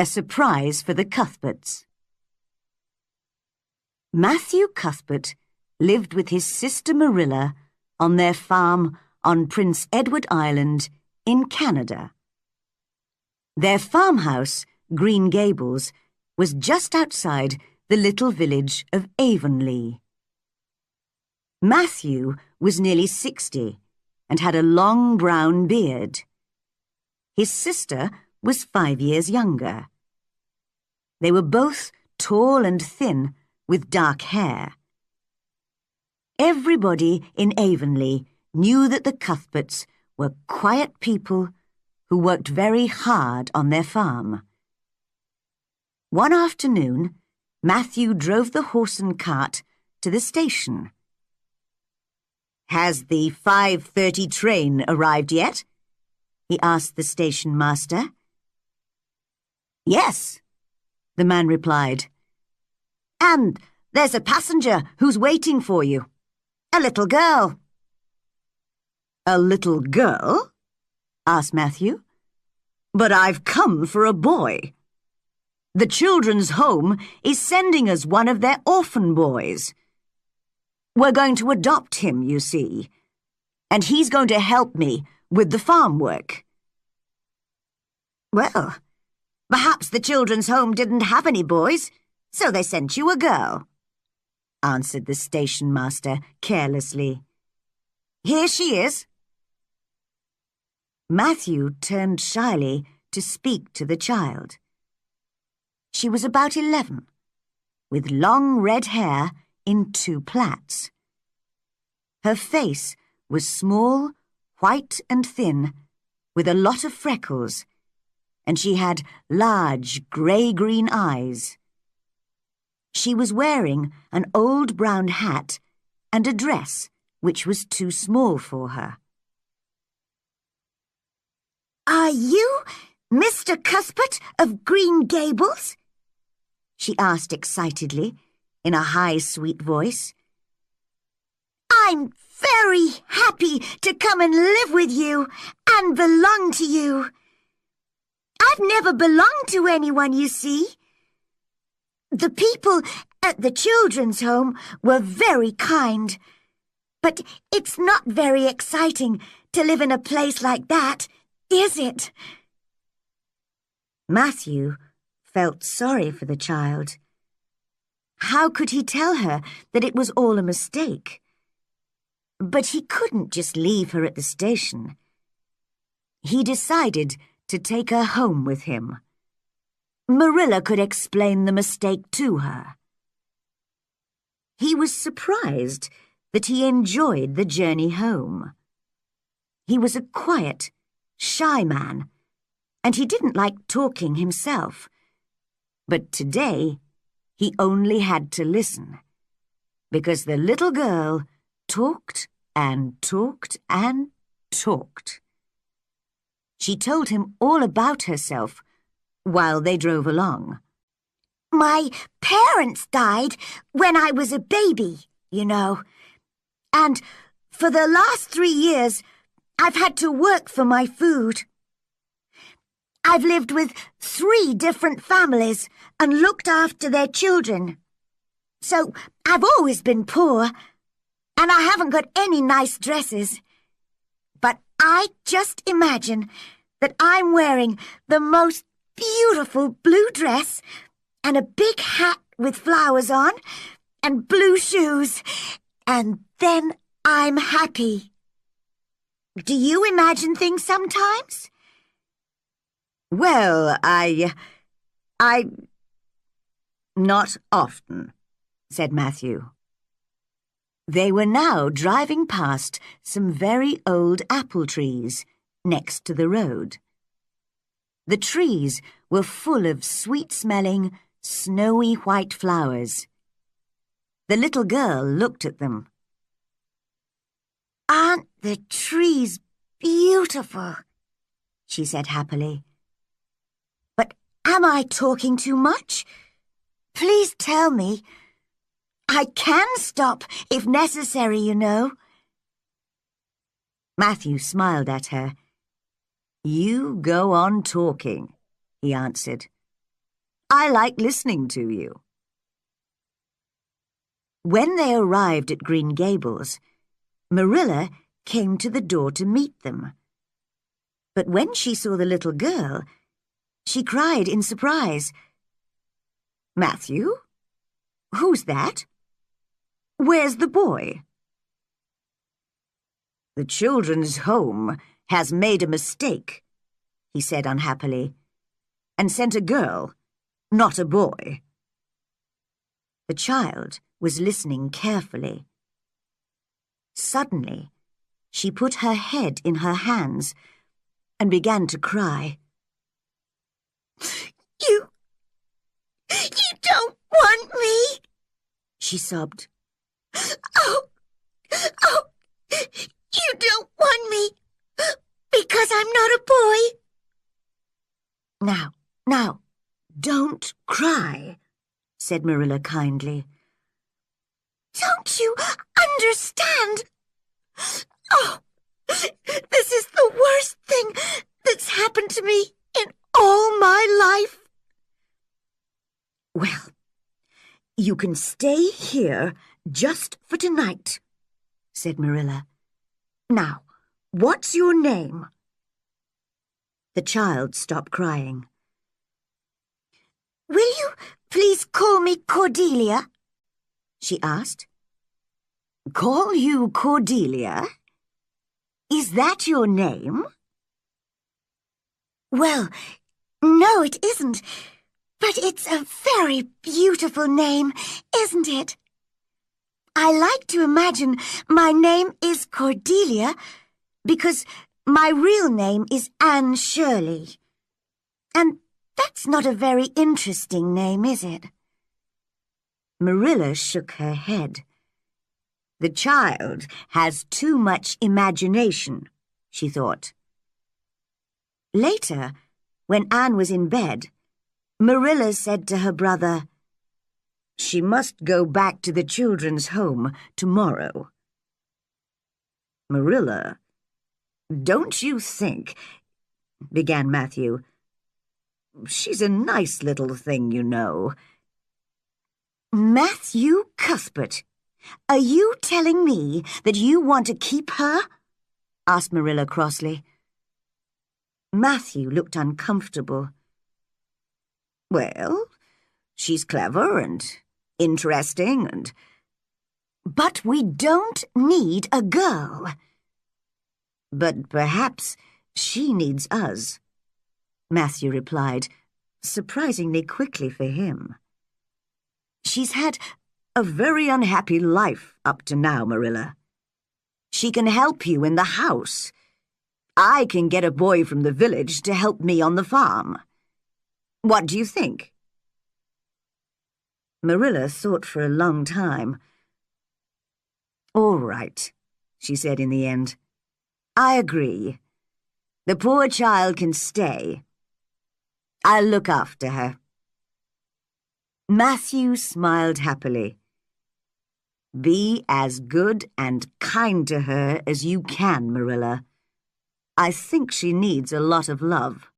A surprise for the Cuthberts. Matthew Cuthbert lived with his sister Marilla on their farm on Prince Edward Island in Canada. Their farmhouse, Green Gables, was just outside the little village of Avonlea. Matthew was nearly 60 and had a long brown beard. His sister was 5 years younger. They were both tall and thin with dark hair. Everybody in Avonlea knew that the Cuthberts were quiet people who worked very hard on their farm. One afternoon, Matthew drove the horse and cart to the station. "Has the 5:30 train arrived yet?" he asked the station master. "Yes," the man replied. "And there's a passenger who's waiting for you. A little girl." "A little girl?" asked Matthew. "But I've come for a boy. The children's home is sending us one of their orphan boys. We're going to adopt him, you see, and he's going to help me with the farm work." "Well, perhaps the children's home didn't have any boys, so they sent you a girl," answered the station master carelessly. "Here she is." Matthew turned shyly to speak to the child. She was about 11, with long red hair in 2 plaits. Her face was small, white and thin, with a lot of freckles, and she had large grey-green eyes. She was wearing an old brown hat and a dress which was too small for her. "Are you Mr. Cuthbert of Green Gables?" she asked excitedly, in a high, sweet voice. "I'm very happy to come and live with you and belong to you. I've never belonged to anyone, you see. The people at the children's home were very kind, but it's not very exciting to live in a place like that, is it?" Matthew felt sorry for the child. How could he tell her that it was all a mistake? But he couldn't just leave her at the station. He decided to take her home with him. Marilla could explain the mistake to her. He was surprised that he enjoyed the journey home. He was a quiet, shy man, and he didn't like talking himself. But today, he only had to listen, because the little girl talked and talked and talked. She told him all about herself while they drove along. "My parents died when I was a baby, you know, and for the last 3 years, I've had to work for my food. I've lived with 3 different families and looked after their children. So I've always been poor, and I haven't got any nice dresses. But I just imagine that I'm wearing the most beautiful blue dress and a big hat with flowers on and blue shoes, and then I'm happy. Do you imagine things sometimes?" "Well, I... not often," said Matthew. They were now driving past some very old apple trees next to the road. The trees were full of sweet-smelling, snowy white flowers. The little girl looked at them. "Aren't the trees beautiful?" she said happily. "But am I talking too much? Please tell me. I can stop if necessary, you know." Matthew smiled at her. "You go on talking," he answered. I like listening to you." When they arrived at Green Gables, Marilla came to the door to meet them. But when she saw the little girl, she cried in surprise, "Matthew? Who's that? Where's the boy?" "The children's home has made a mistake," he said unhappily, "and sent a girl, not a boy." The child was listening carefully. Suddenly, she put her head in her hands and began to cry. You don't want me," she sobbed. Oh, you don't want me because I'm not a boy." Now, don't cry," said Marilla kindly. "Don't you understand? Oh, this is the worst thing that's happened to me in all my life." "Well, you can stay here just for tonight," said Marilla. "Now, what's your name?" The child stopped crying. "Will you please call me Cordelia?" she asked. "Call you Cordelia? Is that your name?" "Well, no, it isn't. But it's a very beautiful name, isn't it? I like to imagine my name is Cordelia because my real name is Anne Shirley. And that's not a very interesting name, is it?" Marilla shook her head. "The child has too much imagination," she thought. Later, when Anne was in bed, Marilla said to her brother, "She must go back to the children's home tomorrow." "Marilla, don't you think—" began Matthew. "She's a nice little thing, you know." "Matthew Cuthbert, are you telling me that you want to keep her?" asked Marilla crossly. Matthew looked uncomfortable. "Well, she's clever and interesting and—" "But we don't need a girl." "But perhaps she needs us," Matthew replied, surprisingly quickly for him. "She's had a very unhappy life up to now, Marilla. She can help you in the house. I can get a boy from the village to help me on the farm. What do you think?" Marilla thought for a long time. "All right," she said in the end. "I agree. The poor child can stay. I'll look after her." Matthew smiled happily. "Be as good and kind to her as you can, Marilla. I think she needs a lot of love."